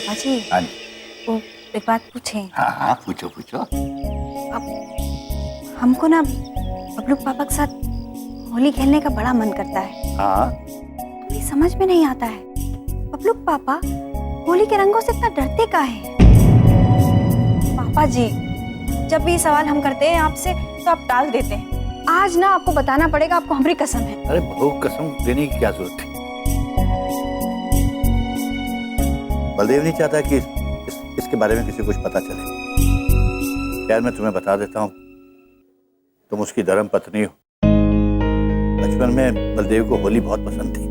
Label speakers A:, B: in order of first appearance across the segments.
A: पापा जी,
B: हाँ जी।
A: वो एक बात पूछें?
B: हाँ हाँ, पूछो पूछो।
A: अब हमको ना बबलू पापा के साथ होली खेलने का बड़ा मन करता है।
B: हाँ,
A: मुझे समझ में नहीं आता है, बबलू पापा होली के रंगों से इतना डरते का है? पापा जी, जब भी सवाल हम करते हैं आपसे तो आप टाल देते हैं। आज ना आपको बताना पड़ेगा, आपको हमारी कसम है।
B: अरे बहू, कसम देने की क्या जरूरत है? बलदेव नहीं चाहता कि इसके बारे में किसी को कुछ पता चले। यार मैं तुम्हें बता देता हूँ, तुम उसकी धर्म पत्नी हो। बचपन में बलदेव को होली बहुत पसंद थी।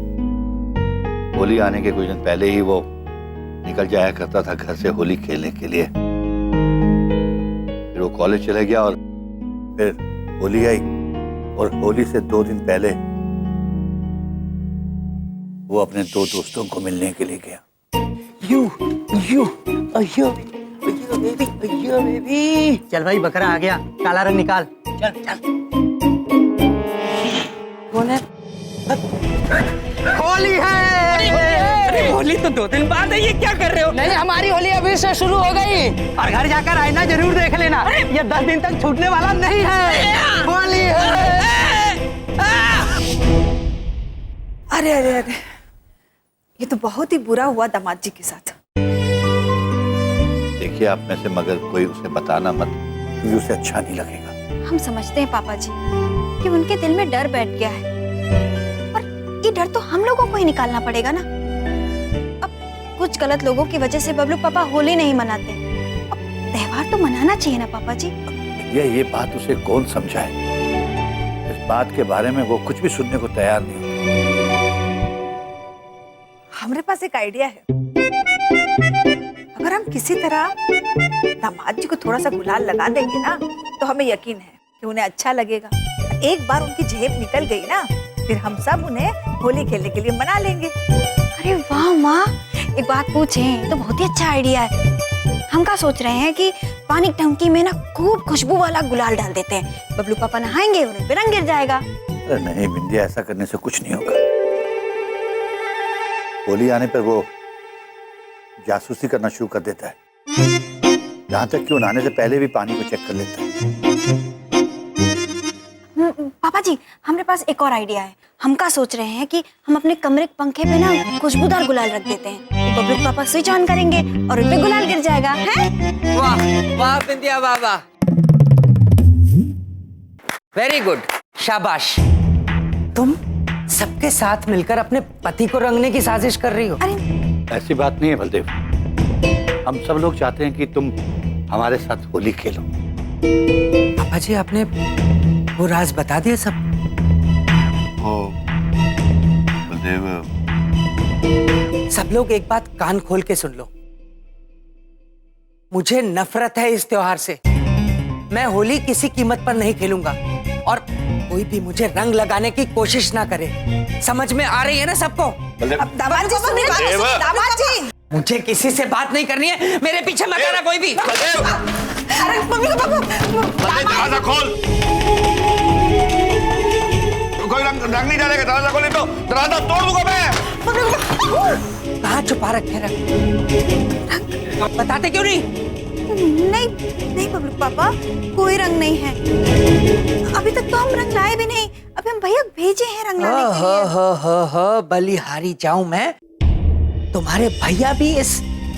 B: होली आने के कुछ दिन पहले ही वो निकल जाया करता था घर से होली खेलने के लिए। फिर वो कॉलेज चले गया और फिर होली आई, और होली से 2 दिन पहले वो अपने 2 दोस्तों को मिलने के लिए गया।
C: अयो बेबी, चल भाई बकरा आ गया, काला रंग निकाल। चल चल। कौन है? होली है।
D: अरे होली तो 2 दिन बाद है, ये क्या कर रहे हो?
C: नहीं, हमारी होली अभी से शुरू हो गई। और घर जाकर आईना जरूर देख लेना, ये 10 दिन तक छूटने वाला नहीं है। होली है।
A: अरे अरे अरे, ये तो बहुत ही बुरा हुआ दामाद जी के साथ।
B: देखिए, आप में से मगर कोई उसे बताना मत, क्योंकि उसे अच्छा नहीं लगेगा।
A: हम समझते हैं पापा जी कि उनके दिल में डर बैठ गया है, और ये डर तो हम लोगों को ही निकालना पड़ेगा ना। अब कुछ गलत लोगों की वजह से बबलू पापा होली नहीं मनाते, अब त्योहार तो मनाना चाहिए ना पापा जी।
B: ये बात उसे कौन समझाए? इस बात के बारे में वो कुछ भी सुनने को तैयार नहीं होता।
E: हमारे पास एक आइडिया है। अगर हम किसी तरह दामाद जी को थोड़ा सा गुलाल लगा देंगे ना, तो हमें यकीन है कि उन्हें अच्छा लगेगा। एक बार उनकी झेप निकल गई ना, फिर हम सब उन्हें होली खेलने के लिए मना लेंगे।
A: अरे वाह माँ, एक बात पूछें तो बहुत ही अच्छा आइडिया है। हम क्या सोच रहे हैं कि पानी की टंकी में ना खूब खुशबू वाला गुलाल डाल देते हैं, बबलू पापा नहाएंगे, उन्हें पे रंग गिर जाएगा।
B: अरे नहीं बिंदिया, ऐसा करने से कुछ नहीं होगा। होली आने पर वो जासूसी करना शुरू कर देता है, यहाँ तक कि वो नहाने से पहले भी पानी को चेक कर लेता है।
A: पापा जी, हमारे पास एक और आइडिया है। हम क्या सोच रहे हैं कि हम अपने कमरे के पंखे पे ना खुशबूदार गुलाल रख देते हैं, तो बबलू पापा स्विच ऑन करेंगे और उन पे गुलाल गिर जाएगा। हैं?
D: वाह वाह बिंदिया, वाह वाह, वेरी गुड, शाबाश। तुम सबके साथ मिलकर अपने पति को रंगने की साजिश कर रही हो।
A: अरे
B: ऐसी बात नहीं है बलदेव, हम सब लोग चाहते हैं कि तुम हमारे साथ होली खेलो।
D: पापा जी, आपने वो राज बता दिया सब?
B: ओ बलदेव,
D: सब लोग एक बात कान खोल के सुन लो, मुझे नफरत है इस त्योहार से। मैं होली किसी कीमत पर नहीं खेलूंगा, और कोई भी मुझे रंग लगाने की कोशिश ना करे। समझ में आ रही है ना सबको?
E: दामाद जी सुनिए, दामाद जी,
D: मुझे किसी से बात नहीं करनी है, मेरे पीछे मत आना कोई भी।
E: अरे मम्मी को
F: दरवाजा खोल। कोई रंग नहीं डालेगा, दरवाजा खोल, नहीं तो दरवाजा तोड़ दूंगा मैं।
D: कहाँ छुपा रखे रंग? बताते क्यों नहीं?
A: नहीं नहीं बबलू पापा, कोई रंग नहीं है। अभी तक तो हम रंग लाए भी नहीं, अभी हम भैया भेजे हैं रंग लाने के लिए।
D: हो बलिहारी जाऊं मैं? तुम्हारे भैया भी इस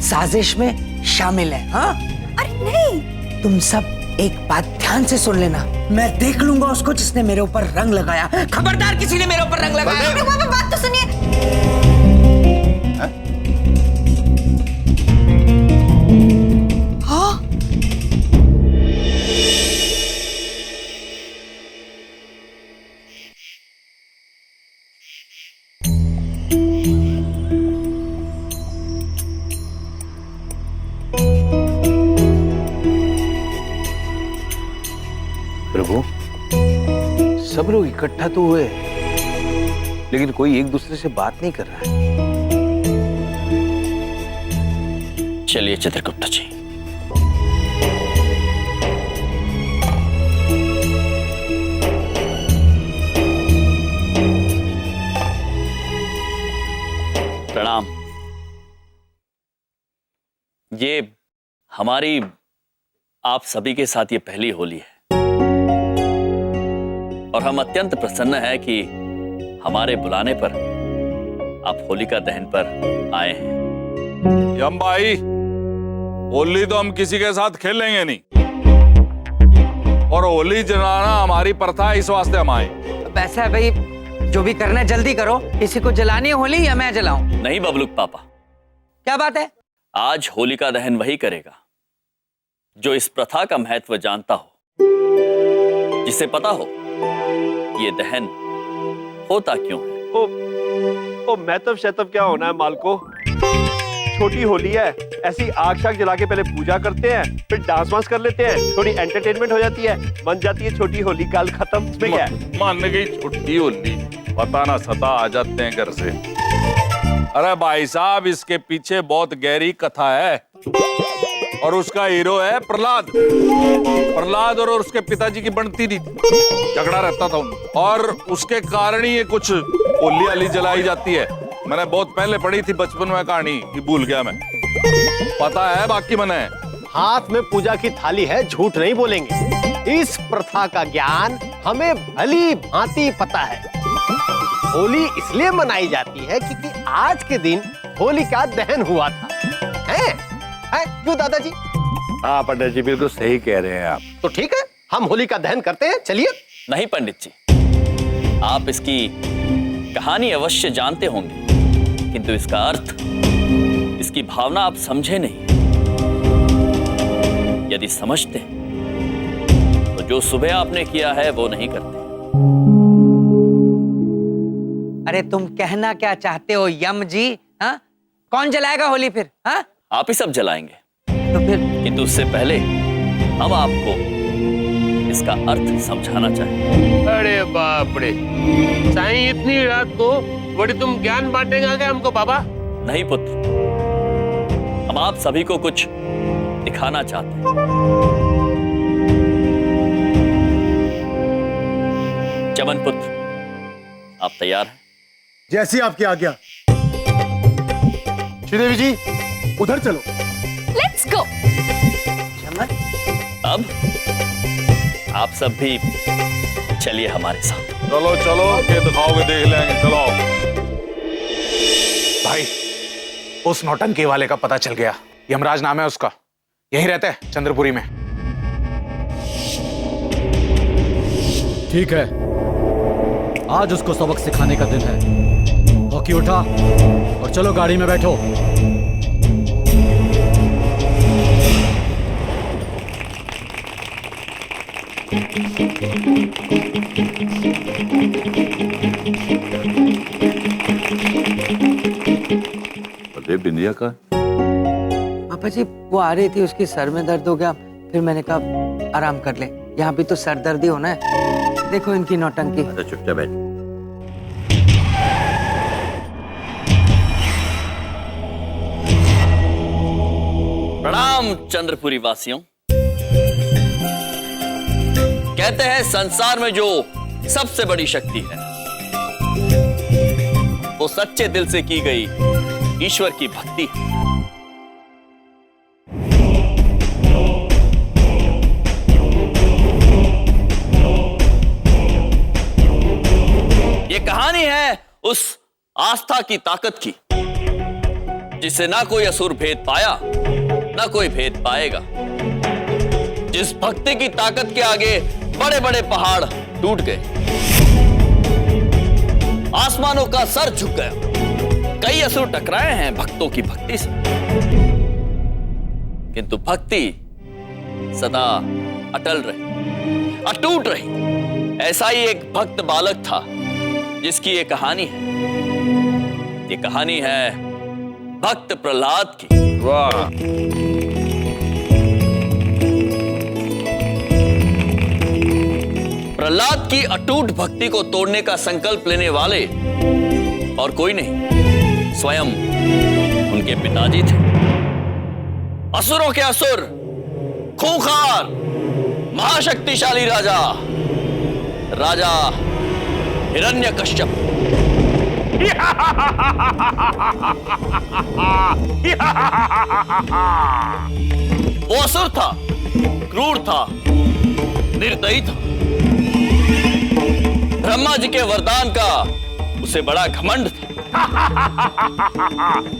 D: साजिश में शामिल हैं? हाँ?
A: अरे नहीं,
D: तुम सब एक बात ध्यान से सुन लेना, मैं देख लूंगा उसको जिसने मेरे ऊपर रंग लगाया। खबरदार किसी ने मेरे ऊपर रंग लगाया।
A: अरे पापा बात तो सुनिए। हाँ,
B: प्रभु, सब लोग इकट्ठा तो हुए, लेकिन कोई एक दूसरे से बात नहीं कर रहा है।
G: चलिए चित्रगुप्त जी, प्रणाम। ये हमारी आप सभी के साथ ये पहली होली है और हम अत्यंत प्रसन्न हैं कि हमारे बुलाने पर आप होलिका दहन पर आए हैं।
F: यम भाई, होली तो हम किसी के साथ खेलेंगे नहीं और होली जलाना हमारी प्रथा है, इस वास्ते हम आए।
D: वैसा है भाई, जो भी करना है जल्दी करो। किसी को जलानी है होली या मैं जलाऊं?
G: नहीं बबलूक पापा,
D: क्या बात है?
G: आज होलिका दहन वही करेगा जो इस प्रथा का महत्व जानता हो, जिसे पता हो ये दहन होता क्यों है।
H: ओ महतब शतब क्या होना है मालको, छोटी होली है, ऐसी आग शाग जला के पहले पूजा करते हैं, फिर डांस वांस कर लेते हैं, थोड़ी एंटरटेनमेंट हो जाती है, बन जाती है छोटी होली, काल खत्म। इसमें क्या है?
F: मान गई छोटी होली, पता ना सता आ जाते हैं घर से। अरे भाई साहब, इसके पीछे बहुत गहरी कथा है और उसका हीरो है प्रहलाद। प्रहलाद और उसके पिताजी की बनती थी, झगड़ा रहता था उनमें और उसके कारण ही ये कुछ होली वाली जलाई जाती है। मैंने बहुत पहले पढ़ी थी बचपन में कहानी, ये भूल गया मैं, पता है बाकी मैंने।
H: हाथ में पूजा की थाली है, झूठ नहीं बोलेंगे। इस प्रथा का ज्ञान हमें भली भांति पता है। होली इसलिए मनाई जाती है क्योंकि आज के दिन होली का दहन हुआ था, है क्यों दादाजी?
B: हाँ पंडित जी, बिल्कुल सही कह रहे हैं आप।
H: तो ठीक है, हम होली का दहन करते हैं, चलिए।
G: नहीं पंडित जी, आप इसकी कहानी अवश्य जानते होंगे, किंतु इसका अर्थ, इसकी भावना आप समझे नहीं। यदि समझते तो जो सुबह आपने किया है वो नहीं करते।
D: अरे तुम कहना क्या चाहते हो यम जी? हाँ, कौन जलाएगा होली फिर? हाँ,
G: आप ही सब जलाएंगे,
D: तो फिर
G: किंतु उससे पहले हम आपको इसका अर्थ समझाना चाहेंगे।
I: अरे बाप रे, साईं इतनी रात को बड़ी तुम ज्ञान बांटेगा क्या हमको बाबा?
G: नहीं पुत्र, हम आप सभी को कुछ दिखाना चाहते हैं। चमन पुत्र, आप तैयार हैं?
J: जैसी आपकी आज्ञा। श्रीदेवी जी, उधर चलो।
A: Let's go.
G: अब आप सब भी चलिए हमारे साथ।
F: चलो चलो, के दिखाओगे देख लेंगे, चलो।
K: भाई, उस नौटंकी वाले का पता चल गया। यमराज नाम है उसका, यहीं रहता है चंद्रपुरी में।
J: ठीक है, आज उसको सबक सिखाने का दिन है। हॉकी उठा और चलो गाड़ी में बैठो।
B: बिंदिया का
D: पापा जी, वो आ रही थी, उसकी सर में दर्द हो गया, फिर मैंने कहा आराम कर ले, यहाँ भी तो सर दर्द ही होना है। देखो इनकी नौटंकी।
B: अच्छा चुपचाप बैठ।
G: प्रणाम चंद्रपुरी वासियों। कहते हैं संसार में जो सबसे बड़ी शक्ति है वो सच्चे दिल से की गई ईश्वर की भक्ति है। ये कहानी है उस आस्था की ताकत की जिसे ना कोई असुर भेद पाया, ना कोई भेद पाएगा। जिस भक्ति की ताकत के आगे बड़े बड़े पहाड़ टूट गए, आसमानों का सर झुक गया। कई असुर टकराए हैं भक्तों की भक्ति से, किंतु भक्ति सदा अटल रही, अटूट रही। ऐसा ही एक भक्त बालक था जिसकी ये कहानी है। ये कहानी है भक्त प्रहलाद की।
F: वाह,
G: प्रहलाद की अटूट भक्ति को तोड़ने का संकल्प लेने वाले और कोई नहीं, स्वयं उनके पिताजी थे। असुरों के असुर, खूंखार, महाशक्तिशाली राजा हिरण्यकश्यप। वो असुर था, क्रूर था, निर्दयी था। ब्रह्मा जी के वरदान का उसे बड़ा घमंड था।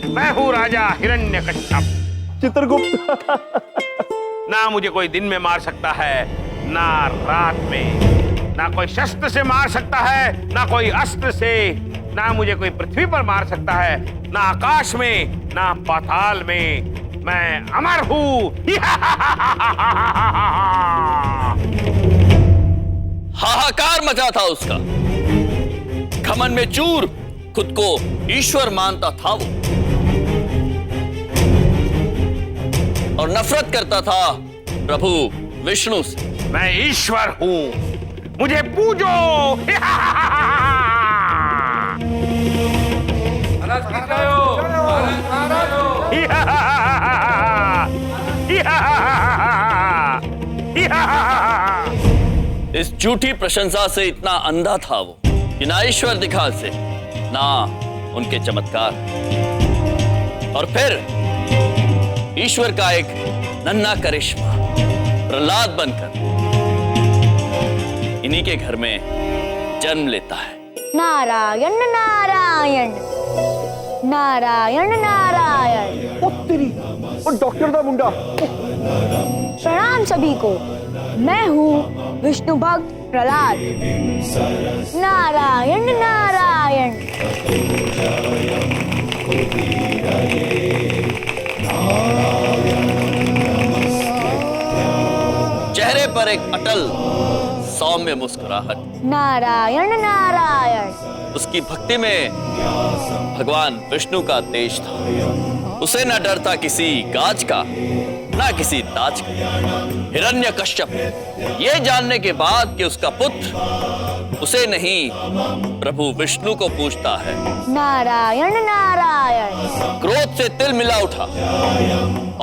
I: मैं हूँ राजा हिरण्यकश्यप।
H: चित्रगुप्त।
I: ना मुझे कोई दिन में मार सकता है, ना रात में, ना कोई शस्त्र से मार सकता है, ना कोई अस्त्र से, ना मुझे कोई पृथ्वी पर मार सकता है, ना आकाश में, ना पाताल में। मैं अमर हूँ।
G: हाहाकार मचा था उसका। घमंड में चूर, खुद को ईश्वर मानता था वो, और नफरत करता था प्रभु विष्णु से।
I: मैं ईश्वर हूँ, मुझे पूजो।
G: इस झूठी प्रशंसा से इतना अंधा था वो कि ना ईश्वर दिखा से, ना उनके चमत्कार। और फिर ईश्वर का एक नन्हा करिश्मा प्रहलाद बनकर इन्हीं के घर में जन्म लेता है।
A: नारायण नारायण नारायण नारायण।
H: और डॉक्टर दा मुंडा।
A: प्रणाम सभी को, मैं हूँ विष्णु भक्त प्रहलाद। नारायण नारायण।
G: चेहरे पर एक अटल सौम्य मुस्कुराहट।
A: नारायण नारायण।
G: उसकी भक्ति में भगवान विष्णु का तेज था। उसे न डर था किसी गाज का, ना किसी दाज का। हिरण्यकश्यप ये जानने के बाद कि उसका पुत्र उसे नहीं प्रभु विष्णु को पूजता है,
A: नारायण नारायण।
G: क्रोध से तिल मिला उठा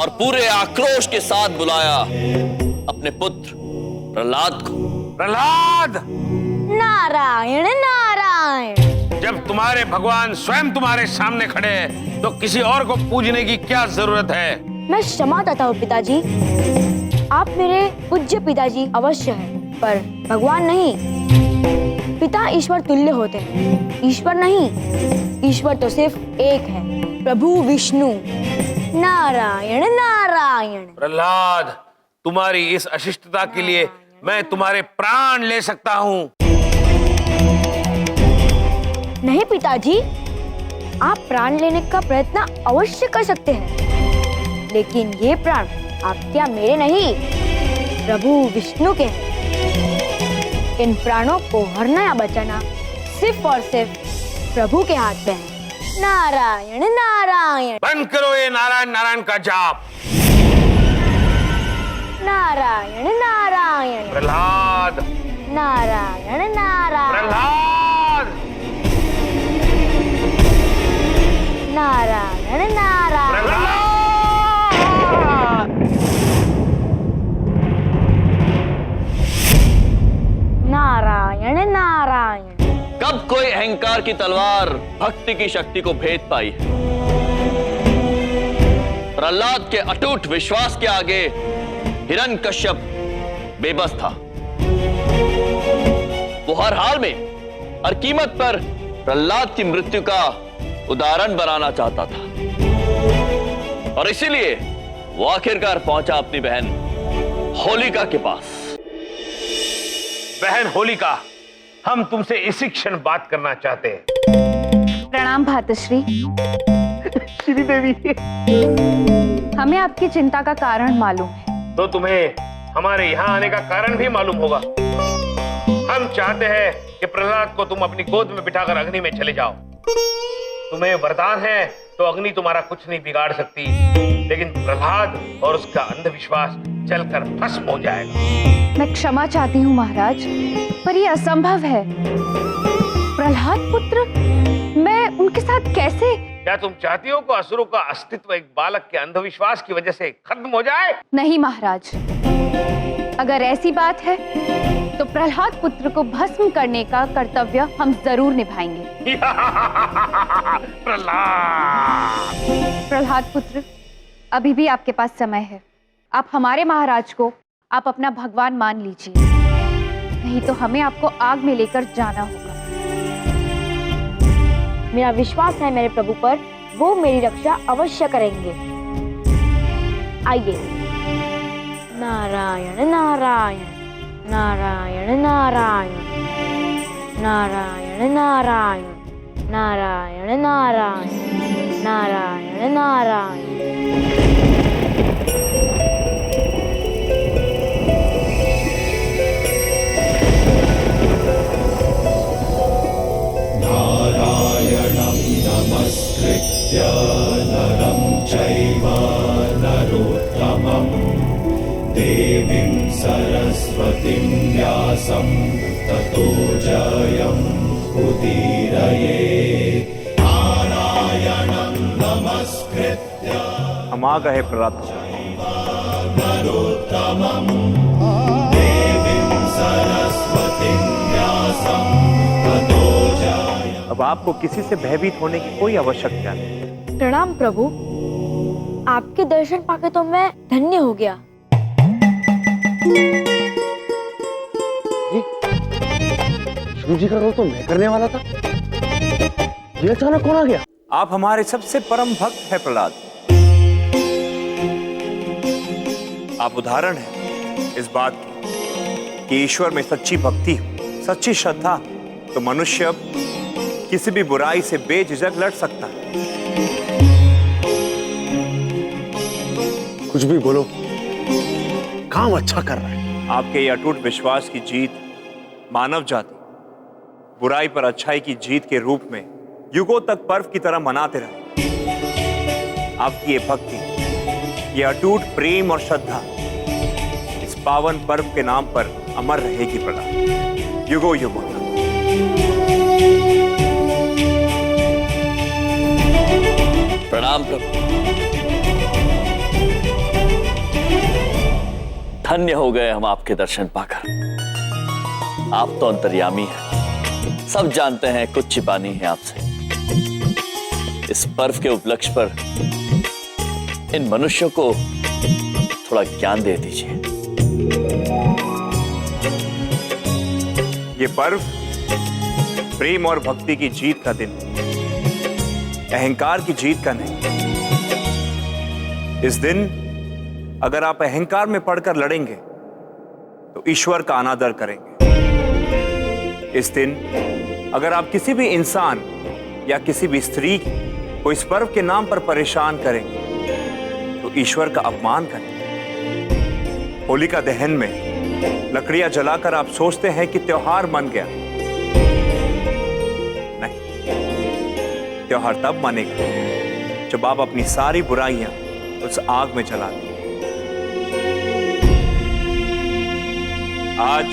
G: और पूरे आक्रोश के साथ बुलाया अपने पुत्र प्रहलाद को।
I: प्रहलाद,
A: नारायण नारायण।
I: जब तुम्हारे भगवान स्वयं तुम्हारे सामने खड़े हैं, तो किसी और को पूजने की क्या जरूरत है?
A: मैं क्षमा चाहता हूँ पिताजी, आप मेरे पूज्य पिताजी अवश्य हैं, पर भगवान नहीं। पिता ईश्वर तुल्य होते हैं, ईश्वर नहीं। ईश्वर तो सिर्फ एक है, प्रभु विष्णु। नारायण नारायण।
I: प्रहलाद, तुम्हारी इस अशिष्टता के लिए मैं तुम्हारे प्राण ले सकता हूँ।
A: नहीं पिताजी, आप प्राण लेने का प्रयत्न अवश्य कर सकते हैं, लेकिन ये प्राण आपके या मेरे नहीं, प्रभु विष्णु के हैं। इन प्राणों को हरना या बचाना सिर्फ और सिर्फ प्रभु के हाथ में है। नारायण नारायण।
I: बंद करो ये नारायण नारायण का जाप।
A: नारायण नारायण।
I: प्रहलाद,
A: नारायण नारायण।
I: प्रहलाद,
A: नारायण नारायण।
I: प्रहलाद।
A: नारायण नारायण।
G: कब कोई अहंकार की तलवार भक्ति की शक्ति को भेद पाई है? प्रहलाद के अटूट विश्वास के आगे हिरण्यकश्यप बेबस था। वो हर हाल में, हर कीमत पर प्रहलाद की मृत्यु का उदाहरण बनाना चाहता था, और इसीलिए वो आखिरकार पहुंचा अपनी बहन होलिका के पास।
I: बहन होलिका, हम तुमसे इसी क्षण बात करना चाहते हैं।
L: प्रणाम भातश्री।
I: श्रीदेवी,
L: हमें आपकी चिंता का कारण मालूम है।
I: तो तुम्हें हमारे यहाँ आने का कारण भी मालूम होगा। हम चाहते हैं कि प्रहलाद को तुम अपनी गोद में बिठाकर अग्नि में चले जाओ। तुम्हें वरदान है तो अग्नि तुम्हारा कुछ नहीं बिगाड़ सकती, लेकिन प्रहलाद और उसका अंधविश्वास जलकर भस्म हो जाएगा।
L: मैं क्षमा चाहती हूँ महाराज, पर यह असंभव है। प्रहलाद पुत्र, मैं उनके साथ कैसे?
I: क्या तुम चाहती हो कि असुरों का अस्तित्व एक बालक के अंधविश्वास की वजह से खत्म हो जाए?
L: नहीं महाराज, अगर ऐसी बात है तो प्रहलाद पुत्र को भस्म करने का कर्तव्य हम जरूर निभाएंगे। प्रहलाद पुत्र, अभी भी आपके पास समय है। आप हमारे महाराज को आप अपना भगवान मान लीजिए, नहीं तो हमें आपको आग में लेकर जाना होगा।
M: मेरा विश्वास है मेरे प्रभु पर, वो मेरी रक्षा अवश्य करेंगे। आइए। नारायण नारायण नारायण नारायण नारायण नारायण नारायण नारायण नारायण नारायण।
N: नारायणं नमस्कृत्य नरं चैव नरोत्तमं देवीं सरस्वतीं व्यासं ततो जयम् उदीरये। नारायणं नमस्कृत्य।
I: हम आ गए प्रहलाद।
N: नरोत्तमं देवीं सरस्वतीं व्यासं ततो जयम्।
I: अब आपको किसी से भयभीत होने की कोई आवश्यकता नहीं।
M: प्रणाम प्रभु, आपके दर्शन पाके तो मैं धन्य हो गया।
H: शिव जी का रोल तो मैं करने वाला था, ये अचानक कौन आ गया?
I: आप हमारे सबसे परम भक्त हैं प्रहलाद। आप उदाहरण हैं इस बात की कि ईश्वर में सच्ची भक्ति हो, सच्ची श्रद्धा, तो मनुष्य किसी भी बुराई से बेझिझक लड़ सकता है।
H: कुछ भी बोलो, काम अच्छा कर रहा है।
I: आपके ये अटूट विश्वास की जीत मानव जाति बुराई पर अच्छाई की जीत के रूप में युगों तक पर्व की तरह मनाते रहे। आपकी ये भक्ति, ये अटूट प्रेम और श्रद्धा इस पावन पर्व के नाम पर अमर रहेगी प्रहलाद, युगों युगों तक।
G: प्रणाम प्रभु। धन्य हो गए हम आपके दर्शन पाकर। आप तो अंतर्यामी हैं, सब जानते हैं, कुछ छिपा नहीं है आपसे। इस पर्व के उपलक्ष्य पर इन मनुष्यों को थोड़ा ज्ञान दे दीजिए।
I: ये पर्व प्रेम और भक्ति की जीत का दिन, अहंकार की जीत का नहीं। इस दिन अगर आप अहंकार में पड़कर लड़ेंगे तो ईश्वर का अनादर करेंगे। इस दिन अगर आप किसी भी इंसान या किसी भी स्त्री को इस पर्व के नाम पर परेशान करेंगे तो ईश्वर का अपमान करेंगे। होलिका दहन में लकड़ियां जलाकर आप सोचते हैं कि त्योहार मन गया। नहीं, त्योहार तब मानेगा जब आप अपनी सारी बुराइयां उस आग में जला दें। आज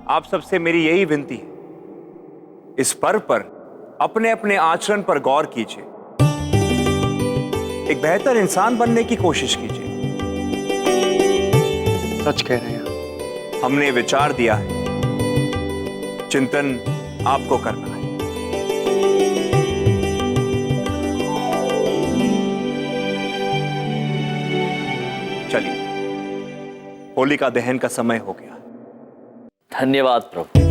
I: आप सबसे मेरी यही विनती है, इस पर्व पर अपने अपने आचरण पर गौर कीजिए, एक बेहतर इंसान बनने की कोशिश कीजिए।
H: सच कह रहे हैं।
I: हमने विचार दिया है, चिंतन आपको करना है। चलिए, होलिका दहन का समय हो गया।
G: धन्यवाद प्रभु।